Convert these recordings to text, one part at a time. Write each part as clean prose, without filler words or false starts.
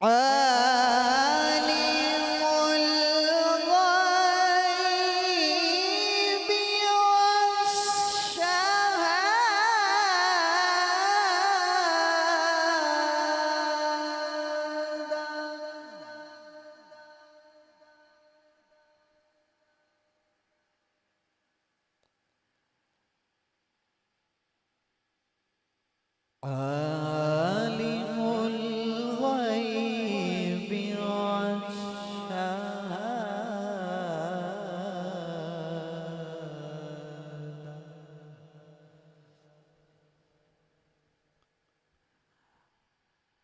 عالم الغيب والشهادة. عالم الغيب والشهادة.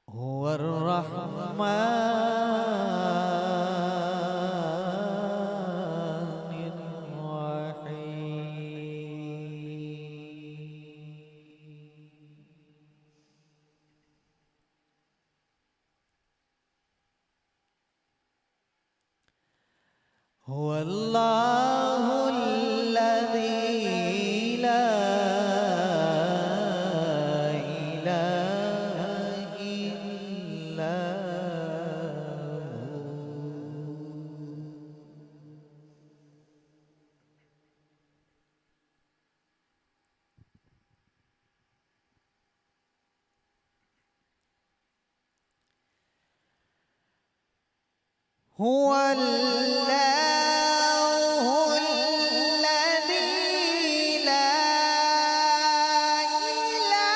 هو الرحمن الرحيم. هو الله الذي لا إله إلا هو الله الذي لا إله إلا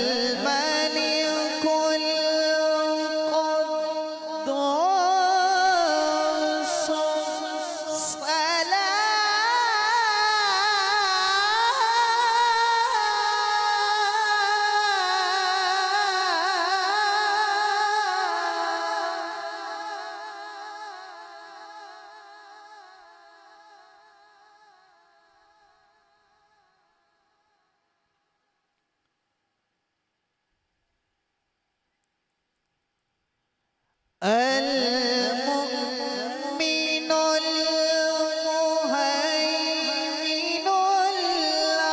الملك القدوس المؤمن المهيمن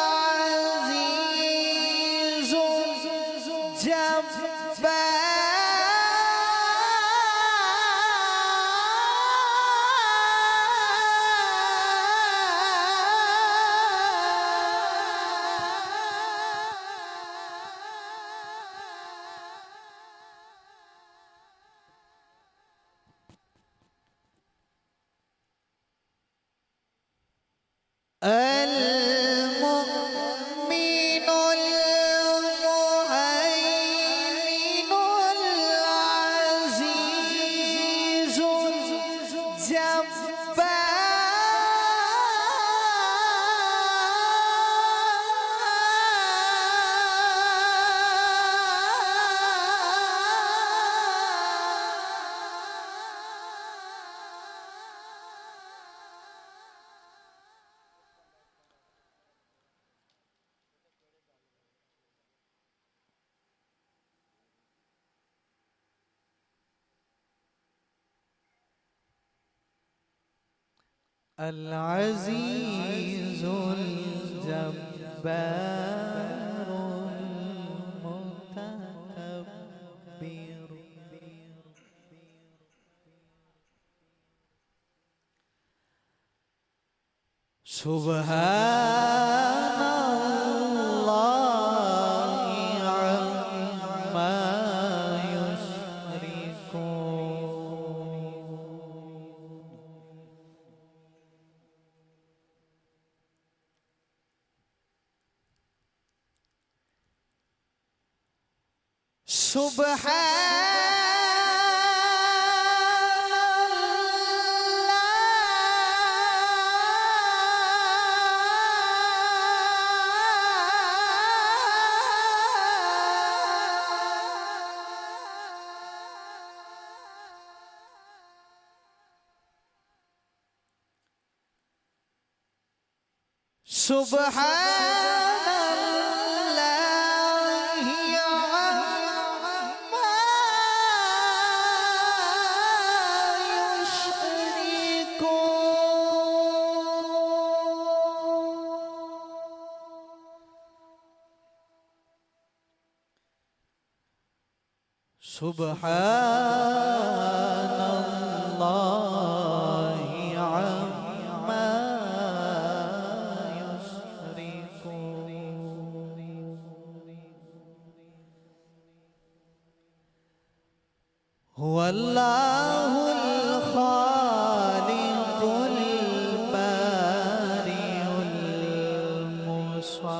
العزيز المؤمن المهيمن العزيز العزيز الجبار المتكبر. سبحان الله عما يشركون. سبحان الله عما يشركون سبحان الله عما هو الله الخالق البارئ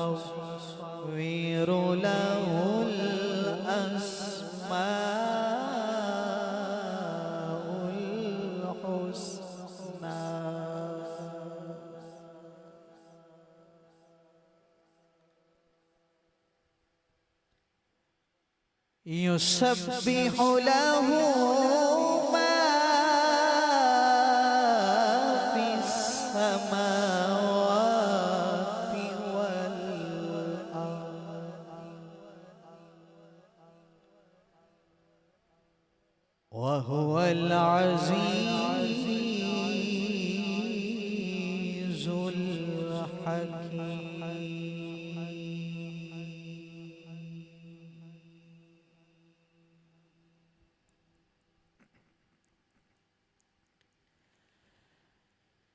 المصور له الأسماء الحسنى يسبح له ما في السماوات والأرض وهو العزيز الحكيم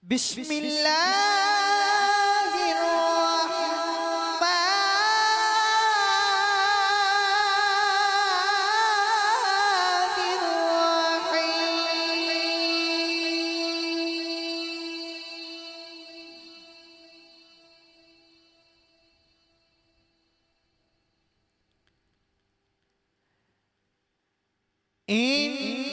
بسم الله الرحمن الرحيم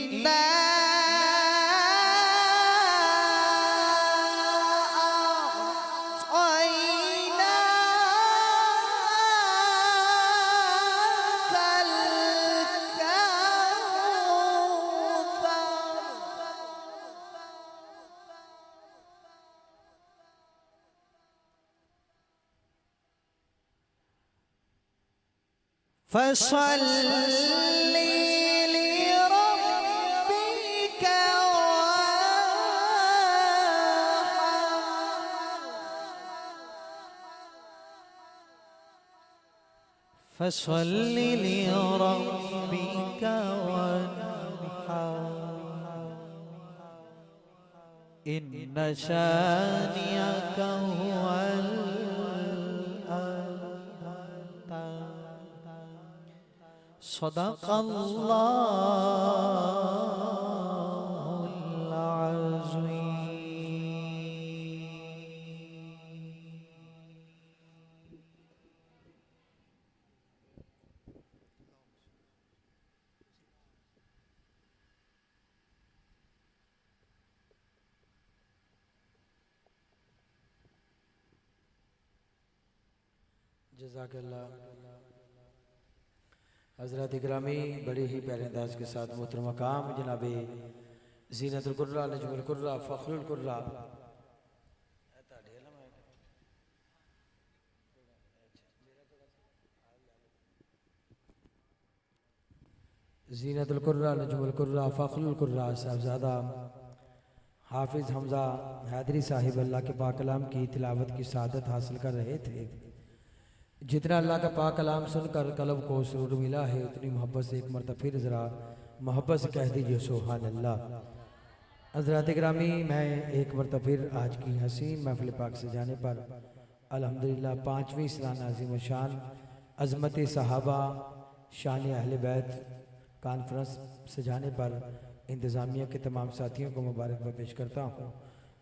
فصل لربك وانحر فصل لربك وانحر إن شانئك هو الأبتر صدق الله العظيم جزاک اللہ حضرات اکرامی بڑی ہی پیارے انداز کے ساتھ محترم مقام جناب زینت القرہ نجم القرہ فخر القرہ زینت القرہ نجم القرہ فخر القرہ صاحبزادہ حافظ حمزہ حیدری صاحب اللہ کے پاک کلام کی تلاوت کی سعادت حاصل کر رہے تھے جتنا اللہ کا پاک کلام سن کر قلب کو سرور ملا ہے اتنی محبت سے ایک مرتبہ پھر ذرا محبت سے کہہ دیجئے سبحان اللہ حضرات اکرامی میں ایک مرتبہ پھر آج کی حسین محفل پاک سے جانے پر الحمدللہ 5ویں سالانہ عظیم و شان عظمت صحابہ شان اہل بیت کانفرنس سے جانے پر انتظامیہ کے تمام ساتھیوں کو مبارکباد پیش کرتا ہوں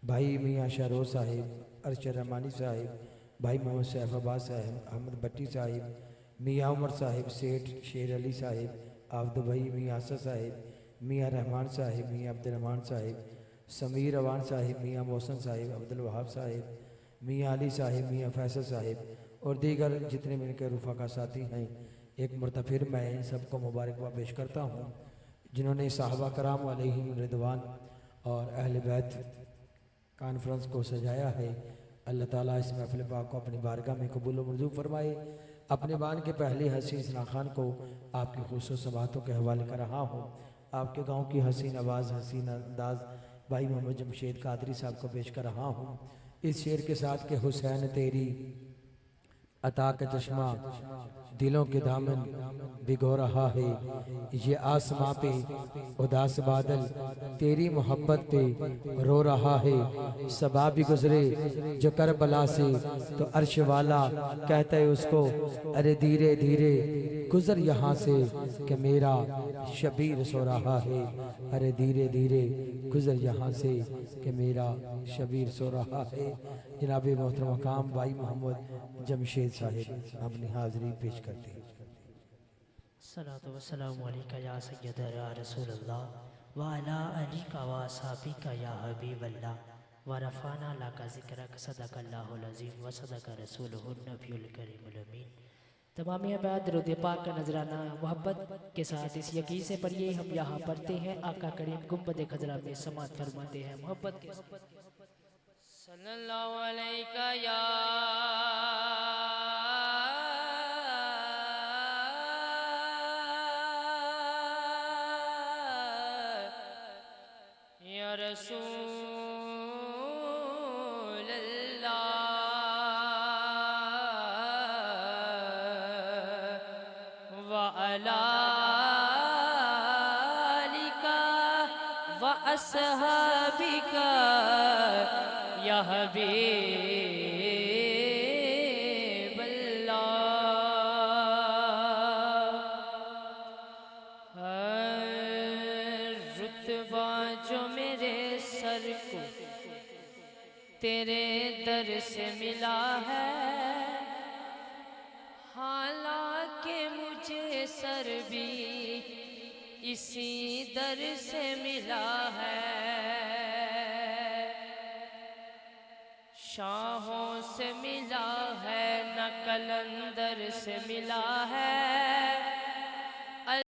بھائی میاں شہروز صاحب ارشد رحمانی صاحب بھائی محمد سیف عباس صاحب احمد بٹی صاحب میاں عمر صاحب سیٹھ شیر علی صاحب آفد بھائی میاں آصف صاحب میاں رحمان صاحب میاں عبد الرحمان صاحب سمیر اوان صاحب میاں محسن صاحب عبد الوہاب صاحب میاں علی صاحب میاں فیصل صاحب اور دیگر جتنے مل کے رفقا ساتھی ہیں ایک مرتبہ پھر میں ان سب کو مبارکباد پیش کرتا ہوں جنہوں نے صحابہ کرام علیہم رضوان اور اہل بیت کانفرنس کو سجایا ہے اللہ تعالیٰ اس محفل پاک کو اپنی بارگاہ میں قبول و منظور فرمائے۔ اپنے بان کے پہلی حسین ثنا خان کو آپ کی خصوص باتوں کے حوالے کر رہا ہوں۔ آپ کے گاؤں کی حسین آواز حسین انداز بھائی محمد جمشید قادری صاحب کو پیش کر رہا ہوں اس شعر کے ساتھ کہ حسین تیری عطا کا چشمہ دلوں کے دامن بھگو رہا ہے، یہ آسماں پہ اداس بادل تیری محبت پہ رو رہا ہے، صبا بھی گزرے جو کربلا سے تو عرش والا کہتا ہے اس کو ارے دھیرے دھیرے گزر یہاں سے کہ میرا شبیر سو رہا ہے، ارے دھیرے دھیرے گزر یہاں سے کہ میرا شبیر سو رہا ہے۔ جناب محترم مقام بھائی محمد جمشید صاحب اپنی حاضری پیش کرتے ہیں۔ الصلاة والسلام علیکہ یا سید یا رسول اللہ وعلا علیکہ واصحابکہ یا حبیب اللہ ورفعنا لک ذکرک صدق اللہ العظیم وصدق رسولہ النبی الکریم الامین۔ تمام عباد درود پاک کا نذرانہ محبت کے ساتھ اس یقین سے پڑھیے ہم یہاں پڑھتے ہیں آقا کریم گنبد خضرا میں سماعت فرماتے ہیں محبت کے ساتھ۔ صلی اللہ علیکہ یا رسول اللہ وعلی آلک واصحابک یا حبیب اللہ۔ رتبہ جو میرے سر کو تیرے در سے ملا ہے، حالانکہ مجھے سر بھی اسی در سے ملا ہے، شاہوں سے ملا ہے نہ قلندر سے ملا ہے،